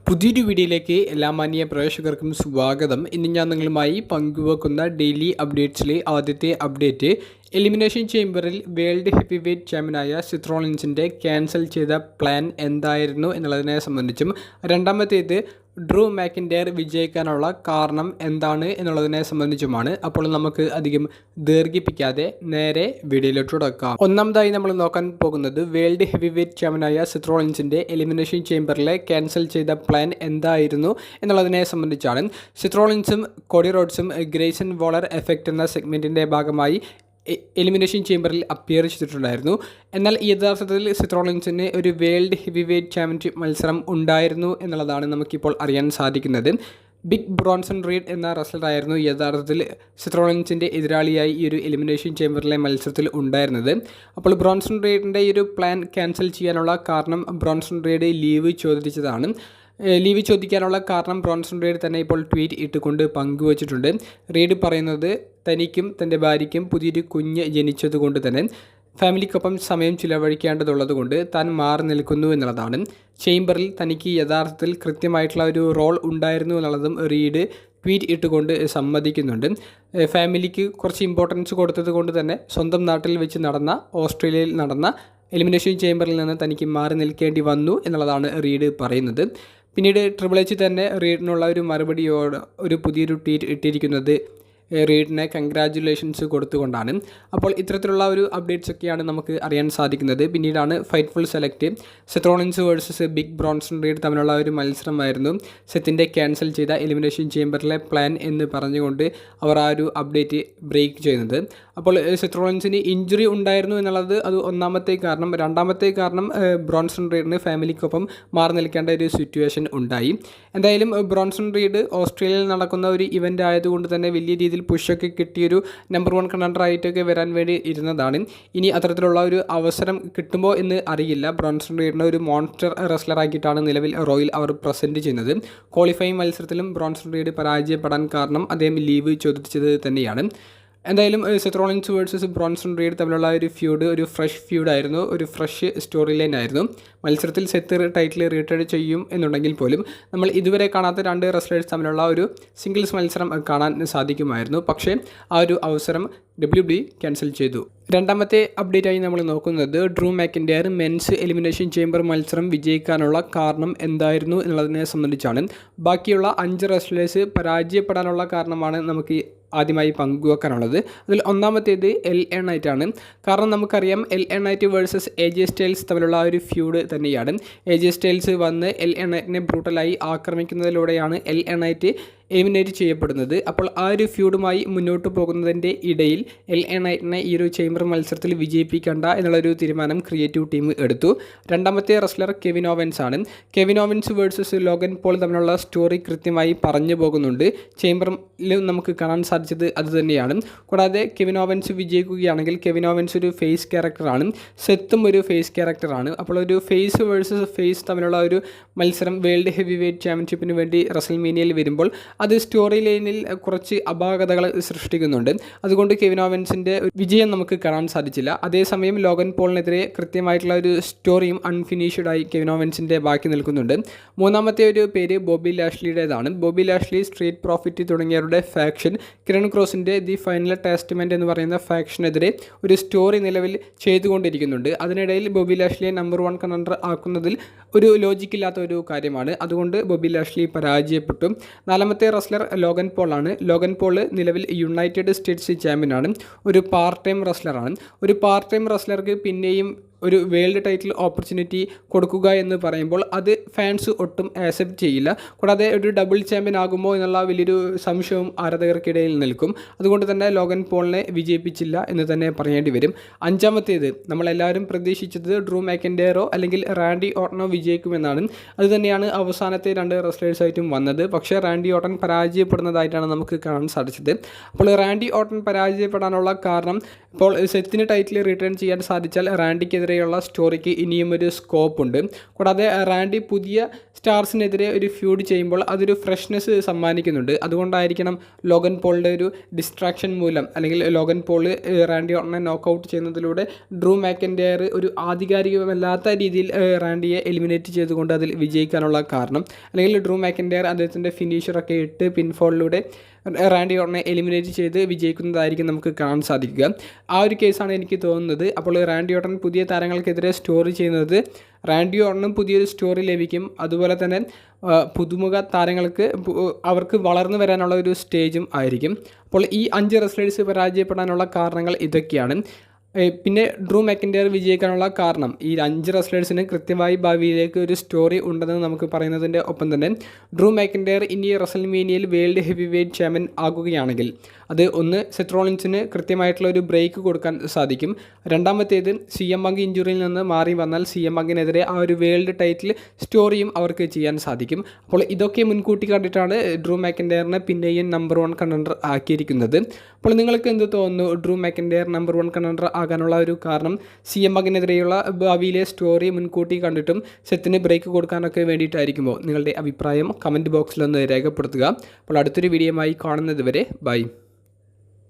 പുതിയൊരു വീഡിയോയിലേക്ക് എല്ലാ മാന്യ പ്രേക്ഷകർക്കും സ്വാഗതം. ഇന്ന് ഞാൻ നിങ്ങളുമായി പങ്കുവെക്കുന്ന ഡെയിലി അപ്ഡേറ്റ്സിലെ ആദ്യത്തെ അപ്ഡേറ്റ് എലിമിനേഷൻ ചേംബറിൽ വേൾഡ് ഹെവി വെയ്റ്റ് ചാമ്പ്യനായ സെത്ത് റോളിൻസിൻ്റെ ക്യാൻസൽ ചെയ്ത പ്ലാൻ എന്തായിരുന്നു എന്നുള്ളതിനെ സംബന്ധിച്ചും, രണ്ടാമത്തേത് ഡ്രൂ മാക്കിൻ്റെയർ വിജയിക്കാനുള്ള കാരണം എന്താണ് എന്നുള്ളതിനെ സംബന്ധിച്ചുമാണ്. അപ്പോൾ നമുക്ക് അധികം ദീർഘിപ്പിക്കാതെ നേരെ വീഡിയോയിലോട്ട് തുടക്കാം. ഒന്നാമതായി നമ്മൾ നോക്കാൻ പോകുന്നത് വേൾഡ് ഹെവി വെയ്റ്റ് ചാമ്പ്യനായ സെത്ത് റോളിൻസിൻ്റെ എലിമിനേഷൻ ചേംബറിലെ ക്യാൻസൽ ചെയ്ത പ്ലാൻ എന്തായിരുന്നു എന്നുള്ളതിനെ സംബന്ധിച്ചാണ്. സെത്ത് റോളിൻസും കോഡി റോഡ്സും ഗ്രേസൺ വോളർ എഫക്റ്റ് എന്ന സെഗ്മെൻറ്റിൻ്റെ ഭാഗമായി എലിമിനേഷൻ ചേംബറിൽ അപ്പിയർ ചെയ്തിട്ടുണ്ടായിരുന്നു. എന്നാൽ യഥാർത്ഥത്തിൽ സെത്ത് റോളിൻസിന് ഒരു വേൾഡ് ഹെവി വെയ്റ്റ് ചാമ്പ്യൻഷിപ്പ് മത്സരം ഉണ്ടായിരുന്നു എന്നുള്ളതാണ് നമുക്കിപ്പോൾ അറിയാൻ സാധിക്കുന്നത്. ബിഗ് ബ്രോൺസൺ റീഡ് എന്ന റെസ്ലറായിരുന്നു യഥാർത്ഥത്തിൽ സെത്ത് റോളിൻസിൻ്റെ എതിരാളിയായി ഈ ഒരു എലിമിനേഷൻ ചേംബറിലെ മത്സരത്തിൽ ഉണ്ടായിരുന്നത്. അപ്പോൾ ബ്രോൺസൺ റീഡിൻ്റെ ഈ ഒരു പ്ലാൻ ക്യാൻസൽ ചെയ്യാനുള്ള കാരണം ബ്രോൺസൺ റീഡ് ലീവ് ചോദിച്ചതാണ്. ലീവ് ചോദിക്കാനുള്ള കാരണം ബ്രോൺസൺ റീഡ് തന്നെ ഇപ്പോൾ ട്വീറ്റ് ഇട്ടുകൊണ്ട് പങ്കുവച്ചിട്ടുണ്ട്. റീഡ് പറയുന്നത് തനിക്കും തൻ്റെ ഭാര്യയ്ക്കും പുതിയൊരു കുഞ്ഞ് ജനിച്ചതുകൊണ്ട് തന്നെ ഫാമിലിക്കൊപ്പം സമയം ചിലവഴിക്കേണ്ടതുള്ളത് കൊണ്ട് താൻ മാറി നിൽക്കുന്നു എന്നുള്ളതാണ്. ചേംബറിൽ തനിക്ക് യഥാർത്ഥത്തിൽ കൃത്യമായിട്ടുള്ള ഒരു റോൾ ഉണ്ടായിരുന്നു എന്നുള്ളതും റീഡ് ട്വീറ്റ് ഇട്ടുകൊണ്ട് സമ്മതിക്കുന്നുണ്ട്. ഫാമിലിക്ക് കുറച്ച് ഇമ്പോർട്ടൻസ് കൊടുത്തത് കൊണ്ട് തന്നെ സ്വന്തം നാട്ടിൽ വെച്ച് നടന്ന ഓസ്ട്രേലിയയിൽ നടന്ന എലിമിനേഷൻ ചേംബറിൽ നിന്ന് തനിക്ക് മാറി നിൽക്കേണ്ടി വന്നു എന്നുള്ളതാണ് റീഡ് പറയുന്നത്. പിന്നീട് ട്രിപ്പിൾ എച്ച് തന്നെ റീഡിനുള്ള ഒരു മറുപടിയോട് ഒരു പുതിയൊരു ട്വീറ്റ് ഇട്ടിരിക്കുന്നത് റീഡിനെ കൺഗ്രാജുലേഷൻസ് കൊടുത്തുകൊണ്ടാണ്. അപ്പോൾ ഇത്തരത്തിലുള്ള ഒരു അപ്ഡേറ്റ്സ് ഒക്കെയാണ് നമുക്ക് അറിയാൻ സാധിക്കുന്നത്. പിന്നീടാണ് Fightful select Seth Rollins versus Big Bronson Reed തമ്മിലുള്ള ഒരു മത്സരമായിരുന്നു സെത്തിൻ്റെ ക്യാൻസൽ ചെയ്ത എലിമിനേഷൻ ചേംബറിലെ പ്ലാൻ എന്ന് പറഞ്ഞുകൊണ്ട് അവർ ആ ഒരു അപ്ഡേറ്റ് ബ്രേക്ക് ചെയ്യുന്നത്. അപ്പോൾ സെത്ത് റോളിൻസിന് ഇഞ്ചുറി ഉണ്ടായിരുന്നു എന്നുള്ളത് അത് ഒന്നാമത്തെ കാരണം. രണ്ടാമത്തെ കാരണം ബ്രോൺസൺ റീഡിന് ഫാമിലിക്കൊപ്പം മാറി നിൽക്കേണ്ട ഒരു സിറ്റുവേഷൻ ഉണ്ടായി. എന്തായാലും ബ്രോൺസൺ റീഡ് ഓസ്ട്രേലിയയിൽ നടക്കുന്ന ഒരു ഇവൻ്റ് ആയതുകൊണ്ട് തന്നെ വലിയ രീതിയിൽ പുഷൊക്കെ കിട്ടിയൊരു നമ്പർ 1 കണ്ടൻഡറായിട്ടൊക്കെ വരാൻ വേണ്ടി ഇരുന്നതാണ്. ഇനി അത്തരത്തിലുള്ള ഒരു അവസരം കിട്ടുമോ എന്ന് അറിയില്ല. ബ്രോൺസൺ റീഡിനെ ഒരു മോൺസ്റ്റർ റെസ്ലറാക്കിയിട്ടാണ് നിലവിൽ റോയിൽ അവർ പ്രസൻറ്റ് ചെയ്യുന്നത്. ക്വാളിഫയിങ് മത്സരത്തിലും ബ്രോൺസൺ റീഡ് പരാജയപ്പെടാൻ കാരണം അദ്ദേഹം ലീവ് ചോദിച്ചത് തന്നെയാണ്. എന്തായാലും Seth Rollins versus Bronson Reed തമ്മിലുള്ള ഒരു ഫ്യൂഡ് ഒരു ഫ്രഷ് ഫ്യൂഡായിരുന്നു, ഒരു ഫ്രഷ് സ്റ്റോറി ലൈൻ ആയിരുന്നു. മത്സരത്തിൽ സെത്ത് ടൈറ്റിൽ റീറ്റേൺ ചെയ്യും എന്നുണ്ടെങ്കിൽ പോലും നമ്മൾ ഇതുവരെ കാണാത്ത രണ്ട് റെസ്ലേഴ്സ് തമ്മിലുള്ള ഒരു സിംഗിൾസ് മത്സരം കാണാൻ സാധിക്കുമായിരുന്നു. പക്ഷേ ആ ഒരു അവസരം WWE ക്യാൻസൽ ചെയ്തു. രണ്ടാമത്തെ അപ്ഡേറ്റായി നമ്മൾ നോക്കുന്നത് ഡ്രൂ മാക്കിൻ്റെയർ മെൻസ് എലിമിനേഷൻ ചേംബർ മത്സരം വിജയിക്കാനുള്ള കാരണം എന്തായിരുന്നു എന്നുള്ളതിനെ സംബന്ധിച്ചാണ്. ബാക്കിയുള്ള 5 റെസ്ലേഴ്സ് പരാജയപ്പെടാനുള്ള കാരണമാണ് നമുക്ക് ആദ്യമായി പങ്കുവെക്കാനുള്ളത്. അതിൽ ഒന്നാമത്തേത് LA നൈറ്റ് ആണ്. കാരണം നമുക്കറിയാം LA night versus AJ styles തമ്മിലുള്ള ഒരു ഫ്യൂഡ് തന്നെയാണ്. AJ സ്റ്റൈൽസ് വന്ന് LA നൈറ്റിനെ ബ്രൂട്ടലായി ആക്രമിക്കുന്നതിലൂടെയാണ് LA നൈറ്റ് എലിമിനേറ്റ് ചെയ്യപ്പെടുന്നത്. അപ്പോൾ ആ ഒരു ഫ്യൂഡുമായി മുന്നോട്ട് പോകുന്നതിൻ്റെ ഇടയിൽ LA നൈറ്റിനെ ഈ ഒരു ചേംബർ മത്സരത്തിൽ വിജയിപ്പിക്കേണ്ട എന്നുള്ളൊരു തീരുമാനം ക്രിയേറ്റീവ് ടീം എടുത്തു. രണ്ടാമത്തെ റെസ്ലർ കെവിൻ ഓവൻസ് ആണ്. Kevin Owens versus Logan Paul തമ്മിലുള്ള സ്റ്റോറി കൃത്യമായി പറഞ്ഞു പോകുന്നുണ്ട്. ചേംബറിൽ നമുക്ക് കാണാൻ സാധിച്ചത് അതുതന്നെയാണ്. കൂടാതെ കെവിൻ ഓവൻസ് വിജയിക്കുകയാണെങ്കിൽ കെവിൻ ഓവൻസ് ഒരു ഫേസ് ക്യാരക്ടറാണ്, സെത്തും ഒരു ഫേസ് ക്യാരക്ടറാണ്. അപ്പോൾ ഒരു ഫേസ് വേഴ്സസ് ഫേസ് തമ്മിലുള്ള ഒരു മത്സരം വേൾഡ് ഹെവി വെയ്റ്റ് ചാമ്പ്യൻഷിപ്പിന് വേണ്ടി റെസൽമേനിയയിൽ വരുമ്പോൾ അത് സ്റ്റോറി ലൈനിൽ കുറച്ച് അപാകതകൾ സൃഷ്ടിക്കുന്നുണ്ട്. അതുകൊണ്ട് കെവിൻ ഓവൻസിൻ്റെ വിജയം നമുക്ക് കാണാൻ സാധിച്ചില്ല. അതേസമയം ലോഗൻ പോളിനെതിരെ കൃത്യമായിട്ടുള്ള ഒരു സ്റ്റോറിയും അൺഫിനിഷ്ഡായി കെവിൻ ഓവൻസിൻ്റെ ബാക്കി നിൽക്കുന്നുണ്ട്. മൂന്നാമത്തെ ഒരു പേര് ബോബി ലാഷ്ലിയുടേതാണ്. ബോബി ലാഷ്ലി, സ്ട്രീറ്റ് പ്രോഫിറ്റ് തുടങ്ങിയവരുടെ ഫാക്ഷൻ കിരൺ ക്രോസിൻ്റെ ദി ഫൈനൽ ടെസ്റ്റ്മെൻറ്റ് എന്ന് പറയുന്ന ഫാക്ഷനെതിരെ ഒരു സ്റ്റോറി നിലവിൽ ചെയ്തുകൊണ്ടിരിക്കുന്നുണ്ട്. അതിനിടയിൽ ബോബി ലാഷ്ലിയെ നമ്പർ 1 കണ്ടൻഡർ ആക്കുന്നതിൽ ഒരു ലോജിക്കില്ലാത്ത ഒരു കാര്യമാണ്. അതുകൊണ്ട് ബോബി ലാഷ്ലി പരാജയപ്പെട്ടു. നാലാമത്തെ റെസ്ലർ ലോഗൻ പോൾ ആണ്. ലോഗൻ പോൾ നിലവിൽ യുണൈറ്റഡ് സ്റ്റേറ്റ്സ് ചാമ്പ്യനാണ്. ഒരു പാർട്ട് ടൈം റെസ്ലറാണ്. ഒരു പാർട്ട് ടൈം റെസ്ലർക്ക് പിന്നെയും ഒരു വേൾഡ് ടൈറ്റിൽ ഓപ്പർച്യൂണിറ്റി കൊടുക്കുക എന്ന് പറയുമ്പോൾ അത് ഫാൻസ് ഒട്ടും ആക്സെപ്റ്റ് ചെയ്യില്ല. കൂടാതെ ഒരു ഡബിൾ ചാമ്പ്യൻ ആകുമോ എന്നുള്ള വലിയൊരു സംശയവും ആരാധകർക്കിടയിൽ നിൽക്കും. അതുകൊണ്ട് തന്നെ ലോഗൻ പോളിനെ വിജയിപ്പിച്ചില്ല എന്ന് തന്നെ പറയേണ്ടി വരും. അഞ്ചാമത്തേത് നമ്മളെല്ലാവരും പ്രതീക്ഷിച്ചത് ഡ്രൂ മാക്കിൻ്റെയറോ അല്ലെങ്കിൽ റാൻഡി ഓർട്ടനോ വിജയിക്കുമെന്നാണ്. അതുതന്നെയാണ് അവസാനത്തെ 2 റെസ്ലേഴ്സായിട്ടും വന്നത്. പക്ഷേ റാൻഡി ഓർട്ടൻ പരാജയപ്പെടുന്നതായിട്ടാണ് നമുക്ക് കാണാൻ സാധിച്ചത്. അപ്പോൾ റാൻഡി ഓർട്ടൻ പരാജയപ്പെടാനുള്ള കാരണം ഇപ്പോൾ സെത്തിന് ടൈറ്റിൽ റിട്ടേൺ ചെയ്യാൻ സാധിച്ചാൽ റാൻഡിക്കെതിരെ മാക്കിനെതിരെയുള്ള സ്റ്റോറിക്ക് ഇനിയും ഒരു സ്കോപ്പ് ഉണ്ട്. കൂടാതെ റാൻഡി പുതിയ സ്റ്റാർസിനെതിരെ ഒരു ഫ്യൂഡ് ചെയ്യുമ്പോൾ അതൊരു ഫ്രഷ്നെസ് സമ്മാനിക്കുന്നുണ്ട്. അതുകൊണ്ടായിരിക്കണം ലോഗൻ പോളിൻ്റെ ഒരു ഡിസ്ട്രാക്ഷൻ മൂലം, അല്ലെങ്കിൽ ലോഗൻ പോൾ റാൻഡി ഓർട്ടനെ നോക്കൗട്ട് ചെയ്യുന്നതിലൂടെ ഡ്രൂ മാക്കിൻ്റെയർ ഒരു ആധികാരികമല്ലാത്ത രീതിയിൽ റാൻഡിയെ എലിമിനേറ്റ് ചെയ്തുകൊണ്ട് അതിൽ വിജയിക്കാനുള്ള കാരണം. അല്ലെങ്കിൽ ഡ്രൂ മാക്കിൻ്റെയർ അദ്ദേഹത്തിൻ്റെ ഫിനിഷറൊക്കെ ഇട്ട് പിൻഫോളിലൂടെ റാൻഡി ഓർട്ടനെ എലിമിനേറ്റ് ചെയ്ത് വിജയിക്കുന്നതായിരിക്കും നമുക്ക് കാണാൻ സാധിക്കുക. ആ ഒരു കേസാണ് എനിക്ക് തോന്നുന്നത്. അപ്പോൾ റാൻഡി ഓർട്ടൻ പുതിയ താരങ്ങൾക്കെതിരെ സ്റ്റോറി ചെയ്യുന്നത് റാൻഡി ഓർട്ടനും പുതിയൊരു സ്റ്റോറി ലഭിക്കും. അതുപോലെ തന്നെ പുതുമുഖ താരങ്ങൾക്ക് അവർക്ക് വളർന്നു വരാനുള്ള ഒരു സ്റ്റേജും ആയിരിക്കും. അപ്പോൾ ഈ 5 റെസ്ലേഴ്സ് പരാജയപ്പെടാനുള്ള കാരണങ്ങൾ ഇതൊക്കെയാണ്. പിന്നെ ഡ്രൂ മാക്കിൻ്റെയർ വിജയിക്കാനുള്ള കാരണം ഈ 5 റെസ്ലേഴ്സിന് കൃത്യമായി ഭാവിയിലേക്ക് ഒരു സ്റ്റോറി ഉണ്ടെന്ന് നമുക്ക് പറയുന്നതിൻ്റെ ഒപ്പം തന്നെ ഡ്രൂ മാക്കിൻ്റെയർ ഇനി റെസൽമേനിയയിൽ വേൾഡ് ഹെവി വെയ്റ്റ് ചാമ്പ്യൻ ആകുകയാണെങ്കിൽ അത് ഒന്ന് സെത്ത് റോളിൻസിന് കൃത്യമായിട്ടുള്ള ഒരു ബ്രേക്ക് കൊടുക്കാൻ സാധിക്കും. രണ്ടാമത്തേത് CM പങ്ക് ഇഞ്ചുറിയിൽ നിന്ന് മാറി വന്നാൽ CM പങ്കിനെതിരെ ആ ഒരു വേൾഡ് ടൈറ്റിൽ സ്റ്റോറിയും അവർക്ക് ചെയ്യാൻ സാധിക്കും. അപ്പോൾ ഇതൊക്കെ മുൻകൂട്ടി കണ്ടിട്ടാണ് ഡ്രൂ മാക്കിൻ്റെയറിനെ പിന്നെയും നമ്പർ 1 കണ്ടൻഡർ ആക്കിയിരിക്കുന്നത്. അപ്പോൾ നിങ്ങൾക്ക് എന്ത് തോന്നുന്നു? ഡ്രൂ മാക്കിൻ്റെയർ നമ്പർ 1 കണ്ടൻഡർ ആകാനുള്ള ഒരു കാരണം CM പങ്കിനെതിരെയുള്ള ഭാവിയിലെ സ്റ്റോറി മുൻകൂട്ടി കണ്ടിട്ടും സെത്തിന് ബ്രേക്ക് കൊടുക്കാനൊക്കെ വേണ്ടിയിട്ടായിരിക്കുമോ? നിങ്ങളുടെ അഭിപ്രായം കമൻറ്റ് ബോക്സിലൊന്ന് രേഖപ്പെടുത്തുക. അപ്പോൾ അടുത്തൊരു വീഡിയോയുമായി കാണുന്നത് വരെ ബൈ.